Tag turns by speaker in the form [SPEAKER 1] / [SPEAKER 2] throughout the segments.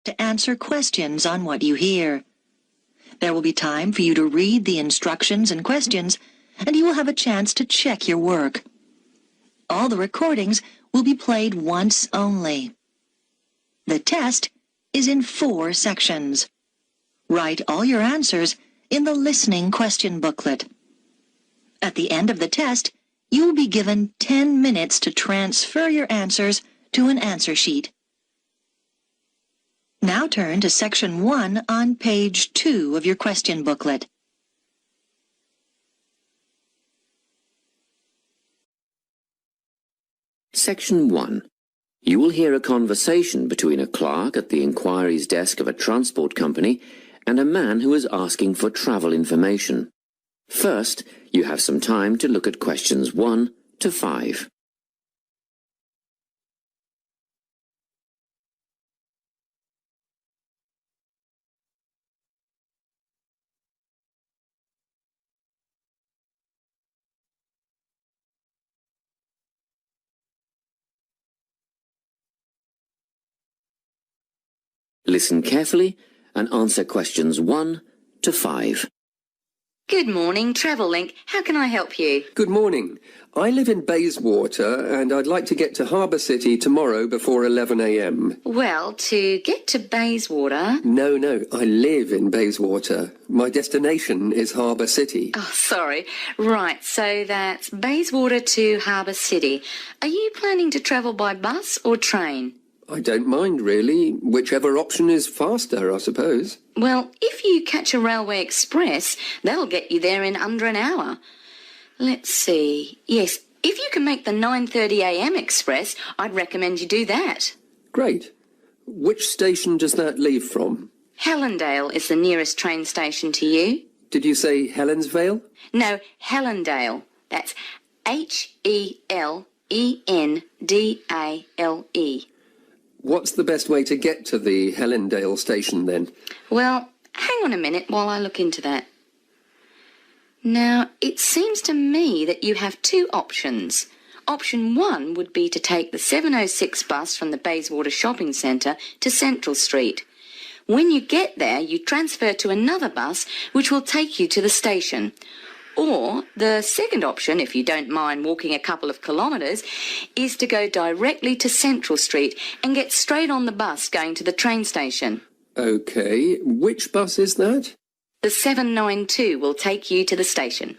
[SPEAKER 1] to answer questions on what you hear. There will be time for you to read the instructions and questions, and you will have a chance to check your work. All the recordings will be played once only. The test is in 4 sections. Write all your answers in the listening question booklet. At the end of the test, you will be given 10 minutes to transfer your answers to an answer sheet. Now turn to Section 1 on page 2 of your question booklet.
[SPEAKER 2] Section 1. You will hear a conversation between a clerk at the inquiries desk of a transport company and a man who is asking for travel information. First, you have some time to look at questions 1 to 5. Listen carefully and answer questions 1 to 5.
[SPEAKER 3] Good morning, Travellink. How can I help you?
[SPEAKER 4] Good morning. I live in Bayswater and I'd like to get to Harbour City tomorrow before 11 a.m.
[SPEAKER 3] Well, to get to Bayswater...
[SPEAKER 4] No, I live in Bayswater. My destination is Harbour City.
[SPEAKER 3] Oh, sorry. Right, so that's Bayswater to Harbour City. Are you planning to travel by bus or train?
[SPEAKER 4] I don't mind, really. Whichever option is faster, I suppose.
[SPEAKER 3] Well, if you catch a railway express, that'll get you there in under an hour. Let's see. Yes, if you can make the 9:30 a.m. express, I'd recommend you do that.
[SPEAKER 4] Great. Which station does that leave from?
[SPEAKER 3] Helendale is the nearest train station to you.
[SPEAKER 4] Did you say Helensvale?
[SPEAKER 3] No, Helendale. That's Helendale.
[SPEAKER 4] What's the best way to get to the Helendale station, then?
[SPEAKER 3] Well, hang on a minute while I look into that. Now, it seems to me that you have 2 options. Option 1 would be to take the 7:06 bus from the Bayswater Shopping Centre to Central Street. When you get there, you transfer to another bus, which will take you to the station. Or the second option, if you don't mind walking a couple of kilometres, is to go directly to Central Street and get straight on the bus going to the train station.
[SPEAKER 4] OK. Which bus is that?
[SPEAKER 3] The 792 will take you to the station.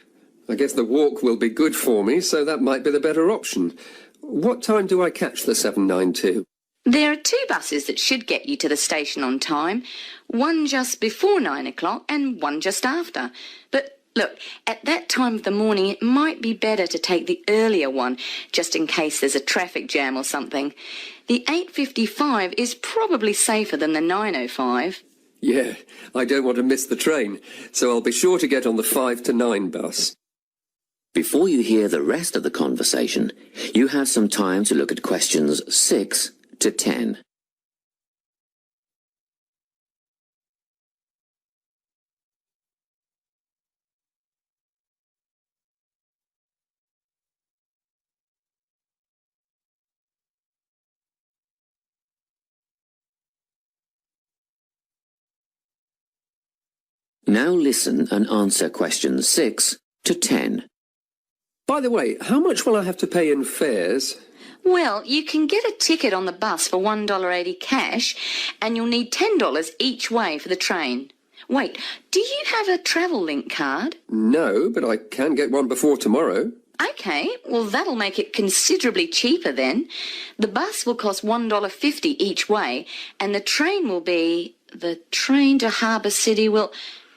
[SPEAKER 4] I guess the walk will be good for me, so that might be the better option. What time do I catch the 792?
[SPEAKER 3] There are 2 buses that should get you to the station on time. One just before 9 o'clock and one just after. But look, at that time of the morning, it might be better to take the earlier one, just in case there's a traffic jam or something. The 8:55 is probably safer than the 9:05.
[SPEAKER 4] Yeah, I don't want to miss the train, so I'll be sure to get on the 5 to 9 bus.
[SPEAKER 2] Before you hear the rest of the conversation, you have some time to look at questions 6 to 10. Now listen and answer questions 6 to 10.
[SPEAKER 4] By the way, how much will I have to pay in fares?
[SPEAKER 3] Well, you can get a ticket on the bus for $1.80 cash, and you'll need $10 each way for the train. Wait, do you have a Travellink card?
[SPEAKER 4] No, but I can get one before tomorrow.
[SPEAKER 3] OK, well, that'll make it considerably cheaper then. The bus will cost $1.50 each way, and the train will be... The train to Harbour City will...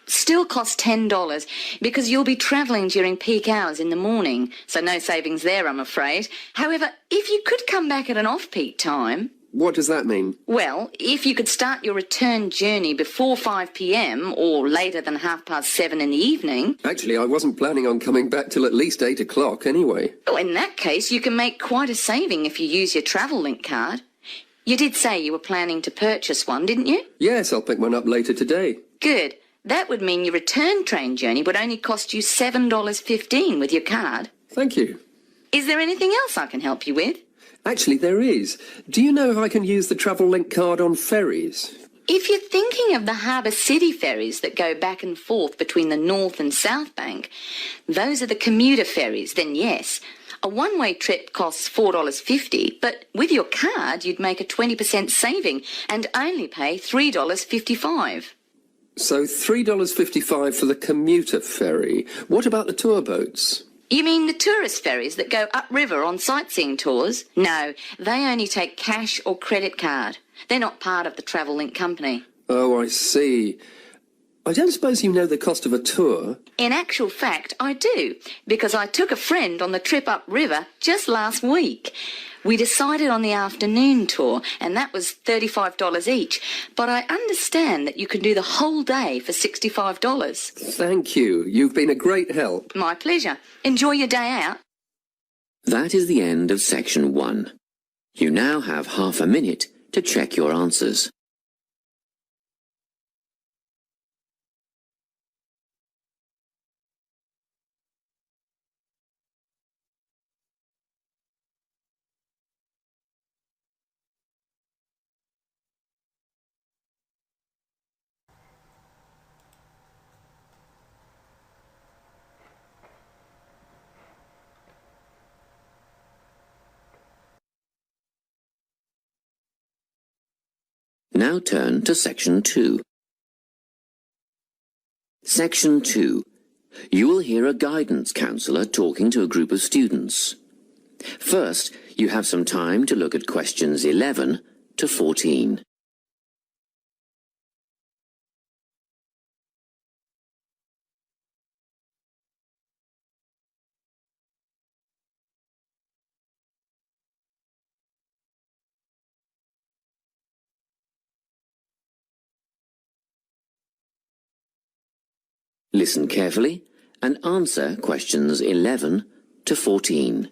[SPEAKER 3] still cost $10 because you'll be travelling during peak hours in the morning, so no savings there, I'm afraid. However, if you could come back at an off-peak time...
[SPEAKER 4] What does that mean?
[SPEAKER 3] Well, if you could start your return journey before 5 p.m. or later than 7:30 in the evening...
[SPEAKER 4] Actually, I wasn't planning on coming back till at least 8 o'clock anyway.
[SPEAKER 3] Oh, in that case, you can make quite a saving if you use your Travellink card. You did say you were planning to purchase one, didn't you?
[SPEAKER 4] Yes, I'll pick one up later today.
[SPEAKER 3] Good. That would mean your return train journey would only cost you $7.15 with your card.
[SPEAKER 4] Thank you.
[SPEAKER 3] Is there anything else I can help you with?
[SPEAKER 4] Actually, there is. Do you know if I can use the Travellink card on ferries?
[SPEAKER 3] If you're thinking of the Harbour City ferries that go back and forth between the North and South Bank, those are the commuter ferries, then yes. A one-way trip costs $4.50, but with your card you'd make a 20% saving and only pay $3.55.
[SPEAKER 4] So $3.55 for the commuter ferry. What about the tour boats?
[SPEAKER 3] You mean the tourist ferries that go upriver on sightseeing tours? No, they only take cash or credit card. They're not part of the Travel Link company.
[SPEAKER 4] Oh, I see. I don't suppose you know the cost of a tour?
[SPEAKER 3] In actual fact, I do, because I took a friend on the trip upriver just last week. We decided on the afternoon tour, and that was $35 each, but I understand that you can do the whole day for $65.
[SPEAKER 4] Thank you. You've been a great help.
[SPEAKER 3] My pleasure. Enjoy your day out.
[SPEAKER 2] That is the end of section 1. You now have half a minute to check your answers. Now turn to section 2. Section 2. You will hear a guidance counsellor talking to a group of students. First, you have some time to look at questions 11 to 14. Listen carefully and answer questions 11 to 14.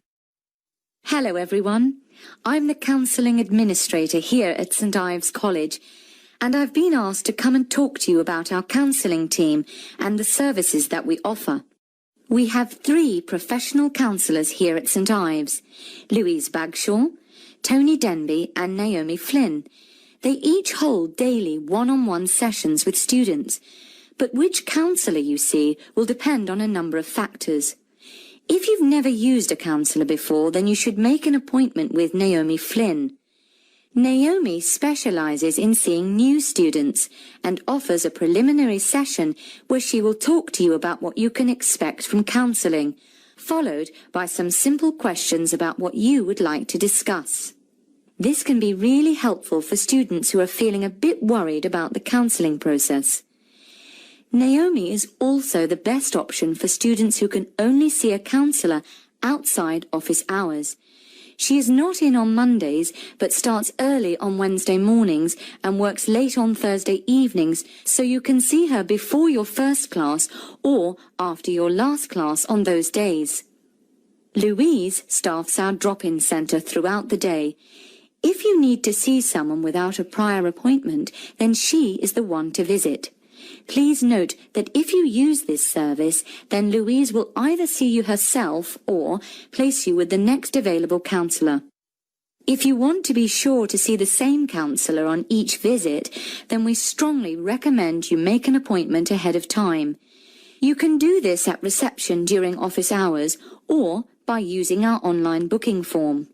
[SPEAKER 5] Hello everyone, I'm the Counselling Administrator here at St Ives College, and I've been asked to come and talk to you about our counselling team and the services that we offer. We have 3 professional counsellors here at St Ives, Louise Bagshaw, Tony Denby and Naomi Flynn. They each hold daily one-on-one sessions with students, but which counsellor you see will depend on a number of factors. If you've never used a counsellor before, then you should make an appointment with Naomi Flynn. Naomi specialises in seeing new students and offers a preliminary session where she will talk to you about what you can expect from counselling, followed by some simple questions about what you would like to discuss. This can be really helpful for students who are feeling a bit worried about the counselling process. Naomi is also the best option for students who can only see a counsellor outside office hours. She is not in on Mondays, but starts early on Wednesday mornings and works late on Thursday evenings, so you can see her before your first class or after your last class on those days. Louise staffs our drop-in centre throughout the day. If you need to see someone without a prior appointment, then she is the one to visit. Please note that if you use this service, then Louise will either see you herself or place you with the next available counsellor. If you want to be sure to see the same counsellor on each visit, then we strongly recommend you make an appointment ahead of time. You can do this at reception during office hours or by using our online booking form.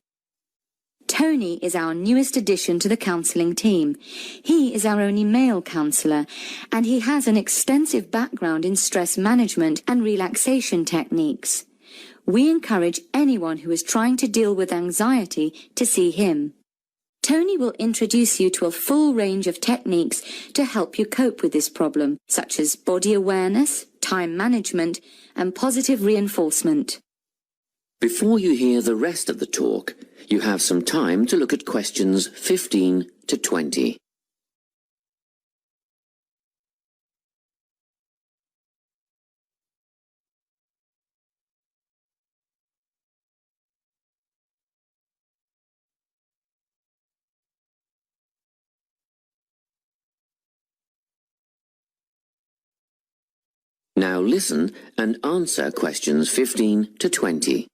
[SPEAKER 5] Tony is our newest addition to the counselling team. He is our only male counsellor, and he has an extensive background in stress management and relaxation techniques. We encourage anyone who is trying to deal with anxiety to see him. Tony will introduce you to a full range of techniques to help you cope with this problem, such as body awareness, time management, and positive reinforcement.
[SPEAKER 2] Before you hear the rest of the talk, you have some time to look at questions 15 to 20. Now listen and answer questions 15 to 20.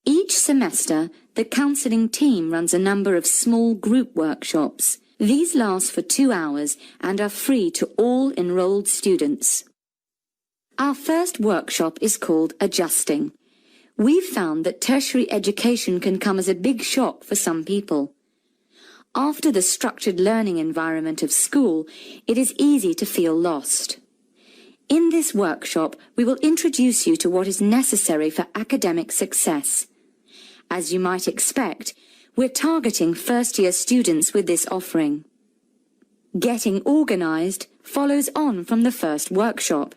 [SPEAKER 5] Each semester, the counselling team runs a number of small group workshops. These last for 2 hours and are free to all enrolled students. Our first workshop is called Adjusting. We've found that tertiary education can come as a big shock for some people. After the structured learning environment of school, it is easy to feel lost. In this workshop, we will introduce you to what is necessary for academic success. As you might expect, we're targeting first-year students with this offering. Getting organised follows on from the first workshop.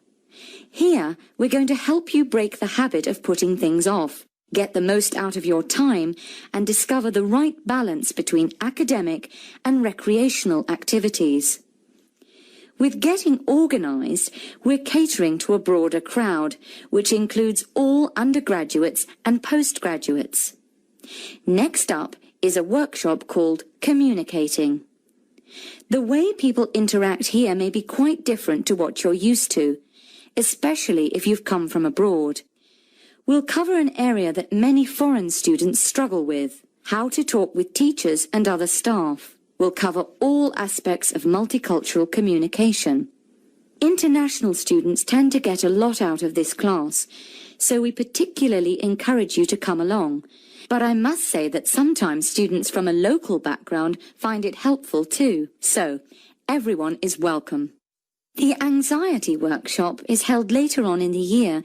[SPEAKER 5] Here, we're going to help you break the habit of putting things off, get the most out of your time, and discover the right balance between academic and recreational activities. With Getting Organised, we're catering to a broader crowd, which includes all undergraduates and postgraduates. Next up is a workshop called Communicating. The way people interact here may be quite different to what you're used to, especially if you've come from abroad. We'll cover an area that many foreign students struggle with, how to talk with teachers and other staff. We'll cover all aspects of multicultural communication. International students tend to get a lot out of this class, so we particularly encourage you to come along. But I must say that sometimes students from a local background find it helpful too, so everyone is welcome. The anxiety workshop is held later on in the year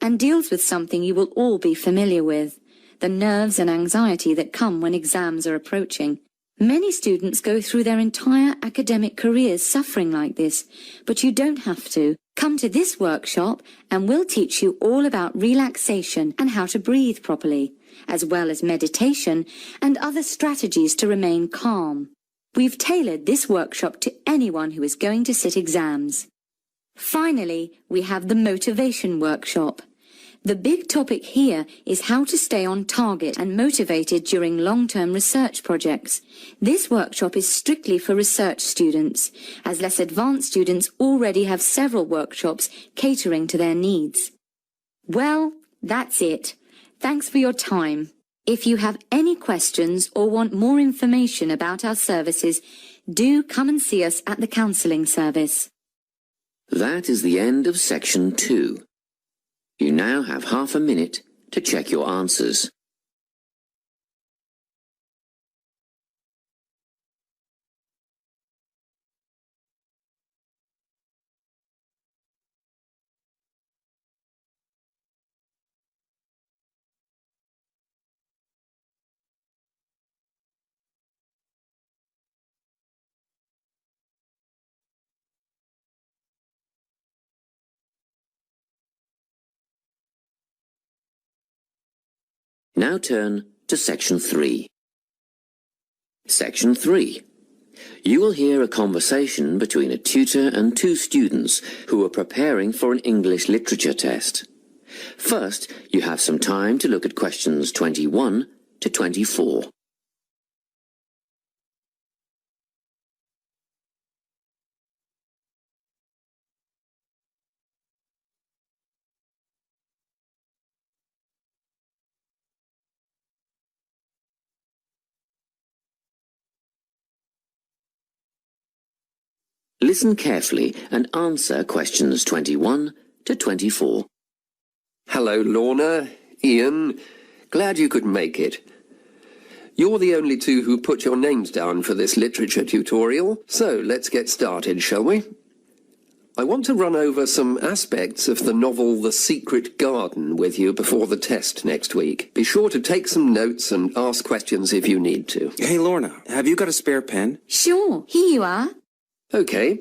[SPEAKER 5] and deals with something you will all be familiar with, the nerves and anxiety that come when exams are approaching. Many students go through their entire academic careers suffering like this, but you don't have to. Come to this workshop and we'll teach you all about relaxation and how to breathe properly, as well as meditation and other strategies to remain calm. We've tailored this workshop to anyone who is going to sit exams. Finally, we have the motivation workshop. The big topic here is how to stay on target and motivated during long-term research projects. This workshop is strictly for research students, as less advanced students already have several workshops catering to their needs. Well, that's it. Thanks for your time. If you have any questions or want more information about our services, do come and see us at the counselling service.
[SPEAKER 2] That is the end of section 2. You now have half a minute to check your answers. Now turn to section 3. Section 3. You will hear a conversation between a tutor and 2 students who are preparing for an English literature test. First, you have some time to look at questions 21 to 24. Listen carefully and answer questions 21 to 24.
[SPEAKER 4] Hello, Lorna, Ian. Glad you could make it. You're the only 2 who put your names down for this literature tutorial, so let's get started, shall we? I want to run over some aspects of the novel The Secret Garden with you before the test next week. Be sure to take some notes and ask questions if you need to.
[SPEAKER 6] Hey, Lorna, have you got a spare pen?
[SPEAKER 5] Sure, here you are.
[SPEAKER 4] Okay,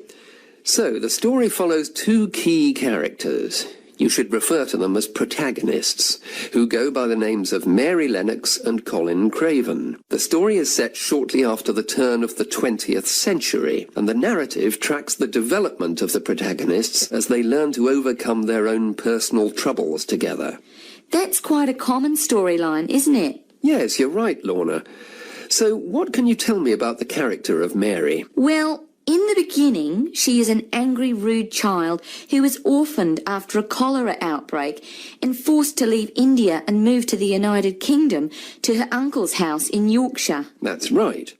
[SPEAKER 4] so the story follows 2 key characters. You should refer to them as protagonists, who go by the names of Mary Lennox and Colin Craven. The story is set shortly after the turn of the 20th century, and the narrative tracks the development of the protagonists as they learn to overcome their own personal troubles together.
[SPEAKER 5] That's quite a common storyline, isn't it?
[SPEAKER 4] Yes, you're right, Lorna. So what can you tell me about the character of Mary?
[SPEAKER 5] Well, in the beginning, she is an angry, rude child who was orphaned after a cholera outbreak and forced to leave India and move to the United Kingdom to her uncle's house in Yorkshire.
[SPEAKER 4] That's right.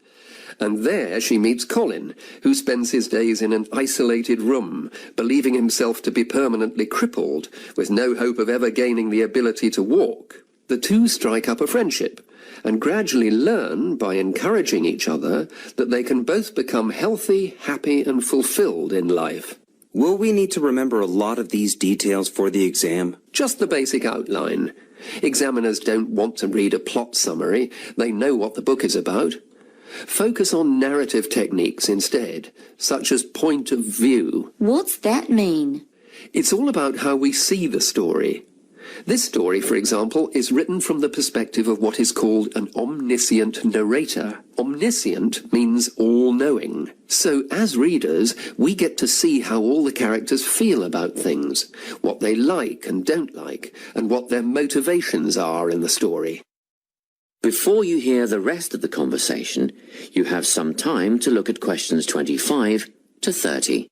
[SPEAKER 4] And there she meets Colin, who spends his days in an isolated room, believing himself to be permanently crippled, with no hope of ever gaining the ability to walk. The two strike up a friendship, and gradually learn, by encouraging each other, that they can both become healthy, happy, and fulfilled in life.
[SPEAKER 6] Will we need to remember a lot of these details for the exam?
[SPEAKER 4] Just the basic outline. Examiners don't want to read a plot summary. They know what the book is about. Focus on narrative techniques instead, such as point of view.
[SPEAKER 5] What's that mean?
[SPEAKER 4] It's all about how we see the story. This story, for example, is written from the perspective of what is called an omniscient narrator. Omniscient means all-knowing. So, as readers, we get to see how all the characters feel about things, what they like and don't like, and what their motivations are in the story.
[SPEAKER 2] Before you hear the rest of the conversation, you have some time to look at questions 25 to 30.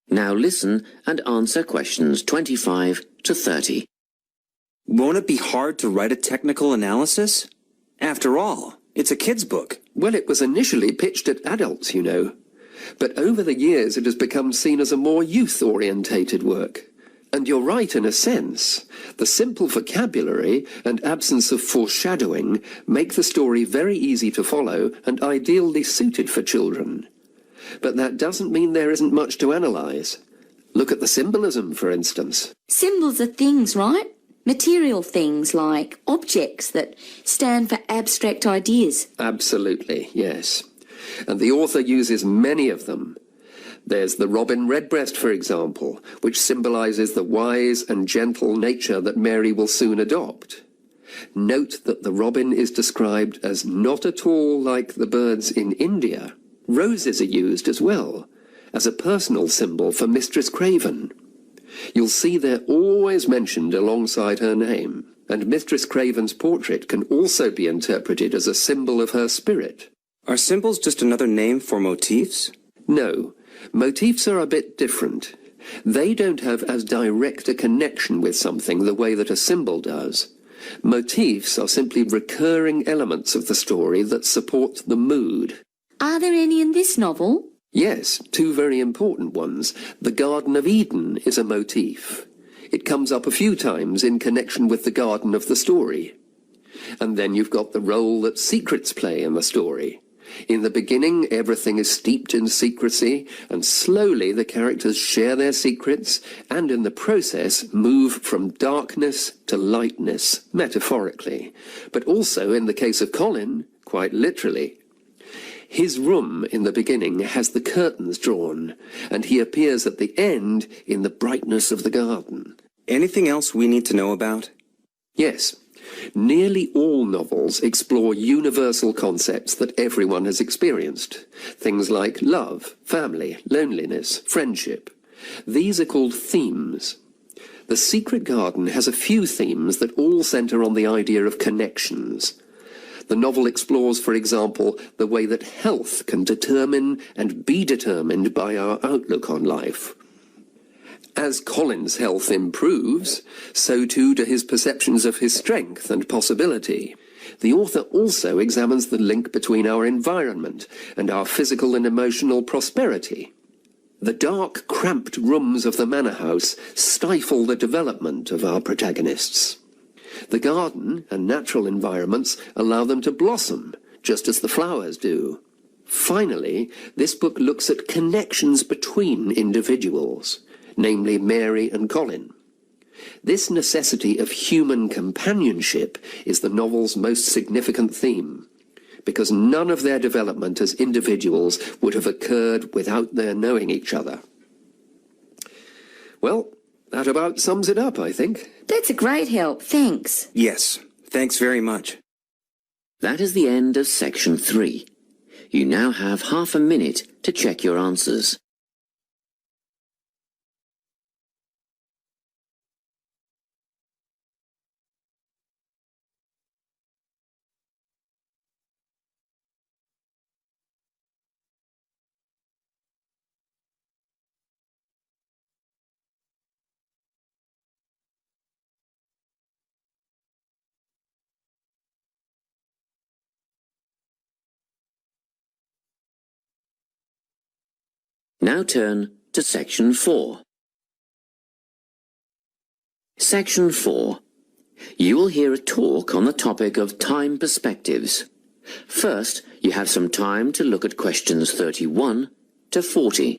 [SPEAKER 2] Now listen and answer questions 25 to 30.
[SPEAKER 6] Won't it be hard to write a technical analysis? After all, it's a kid's book.
[SPEAKER 4] Well, it was initially pitched at adults, you know. But over the years it has become seen as a more youth-orientated work. And you're right in a sense. The simple vocabulary and absence of foreshadowing make the story very easy to follow and ideally suited for children. But that doesn't mean there isn't much to analyse. Look at the symbolism, for instance.
[SPEAKER 5] Symbols are things, right? Material things like objects that stand for abstract ideas.
[SPEAKER 4] Absolutely, yes. And the author uses many of them. There's the robin redbreast, for example, which symbolises the wise and gentle nature that Mary will soon adopt. Note that the robin is described as not at all like the birds in India. Roses are used as well, as a personal symbol for Mistress Craven. You'll see they're always mentioned alongside her name, and Mistress Craven's portrait can also be interpreted as a symbol of her spirit.
[SPEAKER 6] Are symbols just another name for motifs?
[SPEAKER 4] No, motifs are a bit different. They don't have as direct a connection with something the way that a symbol does. Motifs are simply recurring elements of the story that support the mood.
[SPEAKER 5] Are there any in this novel?
[SPEAKER 4] Yes, two very important ones. The Garden of Eden is a motif. It comes up a few times in connection with the garden of the story. And then you've got the role that secrets play in the story. In the beginning, everything is steeped in secrecy, and slowly the characters share their secrets, and in the process move from darkness to lightness, metaphorically, but also, in the case of Colin, quite literally. His room in the beginning has the curtains drawn, and he appears at the end in the brightness of the garden.
[SPEAKER 6] Anything else we need to know about?
[SPEAKER 4] Yes. Nearly all novels explore universal concepts that everyone has experienced. Things like love, family, loneliness, friendship. These are called themes. The Secret Garden has a few themes that all centre on the idea of connections. The novel explores, for example, the way that health can determine and be determined by our outlook on life. As Colin's health improves, so too do his perceptions of his strength and possibility. The author also examines the link between our environment and our physical and emotional prosperity. The dark, cramped rooms of the manor house stifle the development of our protagonists. The garden and natural environments allow them to blossom, just as the flowers do. Finally, this book looks at connections between individuals, namely Mary and Colin. This necessity of human companionship is the novel's most significant theme, because none of their development as individuals would have occurred without their knowing each other. Well, that about sums it up, I think.
[SPEAKER 5] That's a great help, thanks.
[SPEAKER 6] Yes, thanks very much.
[SPEAKER 2] That is the end of section 3. You now have half a minute to check your answers. Now turn to Section 4. Section 4. You will hear a talk on the topic of time perspectives. First, you have some time to look at questions 31 to 40.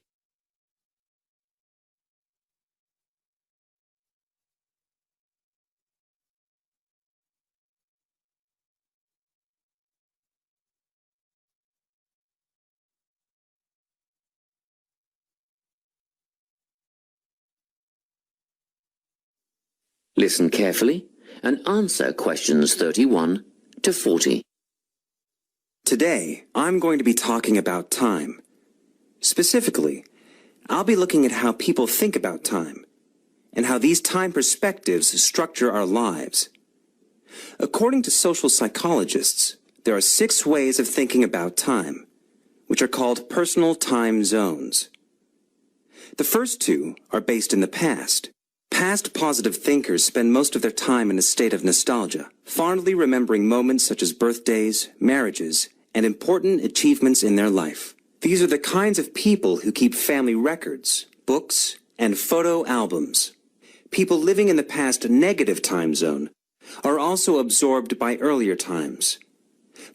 [SPEAKER 2] Listen carefully and answer questions 31 to 40.
[SPEAKER 6] Today, I'm going to be talking about time. Specifically, I'll be looking at how people think about time and how these time perspectives structure our lives. According to social psychologists, there are 6 ways of thinking about time, which are called personal time zones. The first 2 are based in the past. Past positive thinkers spend most of their time in a state of nostalgia, fondly remembering moments such as birthdays, marriages, and important achievements in their life. These are the kinds of people who keep family records, books, and photo albums. People living in the past negative time zone are also absorbed by earlier times,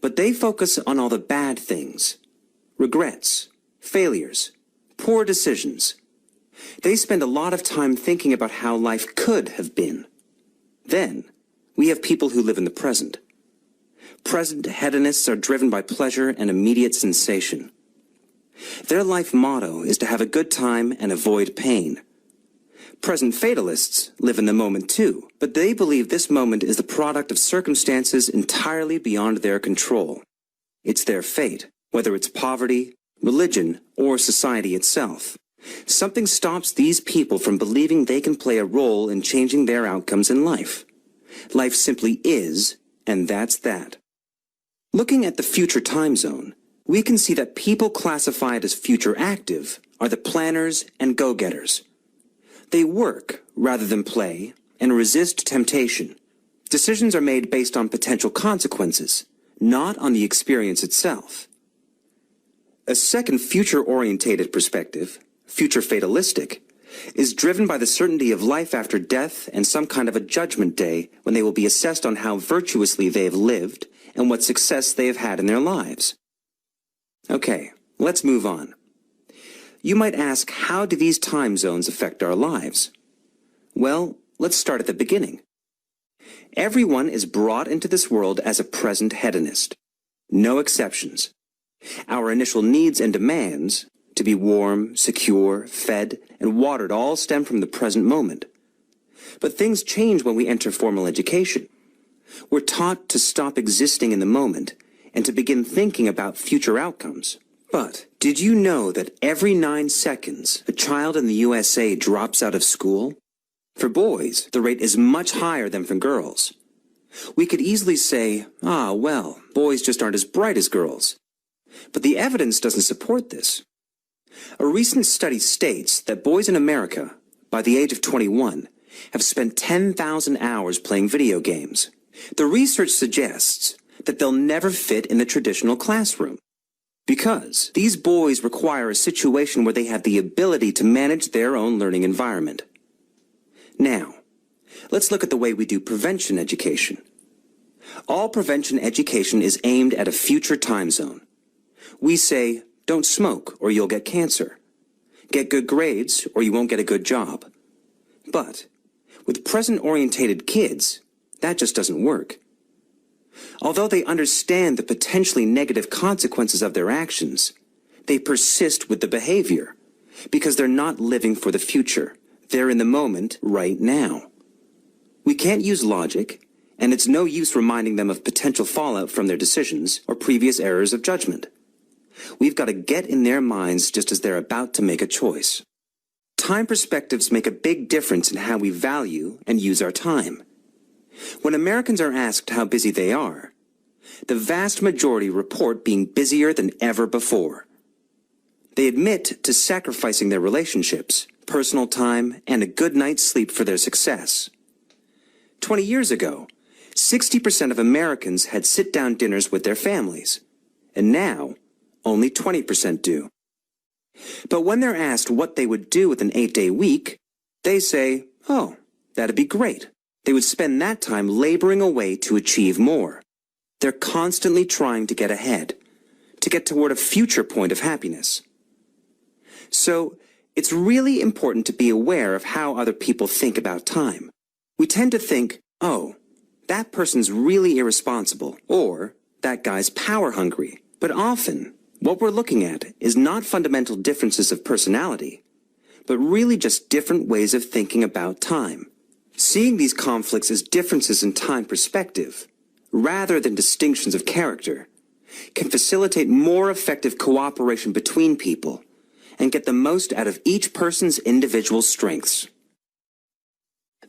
[SPEAKER 6] but they focus on all the bad things, regrets, failures, poor decisions. They spend a lot of time thinking about how life could have been. Then, we have people who live in the present. Present hedonists are driven by pleasure and immediate sensation. Their life motto is to have a good time and avoid pain. Present fatalists live in the moment too, but they believe this moment is the product of circumstances entirely beyond their control. It's their fate, whether it's poverty, religion, or society itself. Something stops these people from believing they can play a role in changing their outcomes in life. Life simply is, and that's that. Looking at the future time zone, we can see that people classified as future active are the planners and go-getters. They work rather than play and resist temptation. Decisions are made based on potential consequences, not on the experience itself. A second future-orientated perspective, future fatalistic, is driven by the certainty of life after death and some kind of a judgment day when they will be assessed on how virtuously they have lived and what success they have had in their lives. Okay, let's move on. You might ask, how do these time zones affect our lives? Well, let's start at the beginning. Everyone is brought into this world as a present hedonist. No exceptions. Our initial needs and demands, to be warm, secure, fed, and watered, all stem from the present moment. But things change when we enter formal education. We're taught to stop existing in the moment and to begin thinking about future outcomes. But did you know that every 9 seconds a child in the USA drops out of school? For boys, the rate is much higher than for girls. We could easily say, well, boys just aren't as bright as girls. But the evidence doesn't support this. A recent study states that boys in America, by the age of 21, have spent 10,000 hours playing video games. The research suggests that they'll never fit in the traditional classroom, because these boys require a situation where they have the ability to manage their own learning environment. Now, let's look at the way we do prevention education. All prevention education is aimed at a future time zone. We say, don't smoke or you'll get cancer. Get good grades or you won't get a good job. But with present-orientated kids, that just doesn't work. Although they understand the potentially negative consequences of their actions, they persist with the behavior because they're not living for the future. They're in the moment right now. We can't use logic, and it's no use reminding them of potential fallout from their decisions or previous errors of judgment. We've got to get in their minds just as they're about to make a choice. Time perspectives make a big difference in how we value and use our time. When Americans are asked how busy they are, the vast majority report being busier than ever before. They admit to sacrificing their relationships, personal time, and a good night's sleep for their success. 20 years ago, 60% of Americans had sit-down dinners with their families, and now only 20% do. But when they're asked what they would do with an 8-day week, they say, oh, that'd be great. They would spend that time laboring away to achieve more. They're constantly trying to get ahead, to get toward a future point of happiness. So, it's really important to be aware of how other people think about time. We tend to think, oh, that person's really irresponsible, or that guy's power hungry. But often, what we're looking at is not fundamental differences of personality, but really just different ways of thinking about time. Seeing these conflicts as differences in time perspective, rather than distinctions of character, can facilitate more effective cooperation between people and get the most out of each person's individual strengths.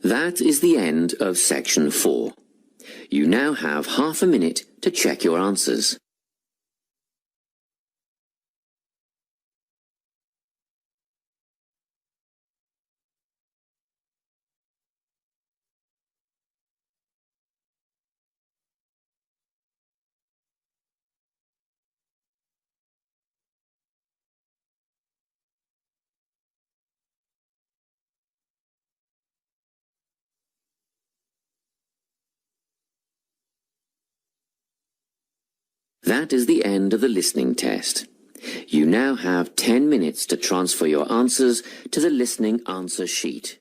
[SPEAKER 2] That is the end of section 4. You now have half a minute to check your answers. That is the end of the listening test. You now have 10 minutes to transfer your answers to the listening answer sheet.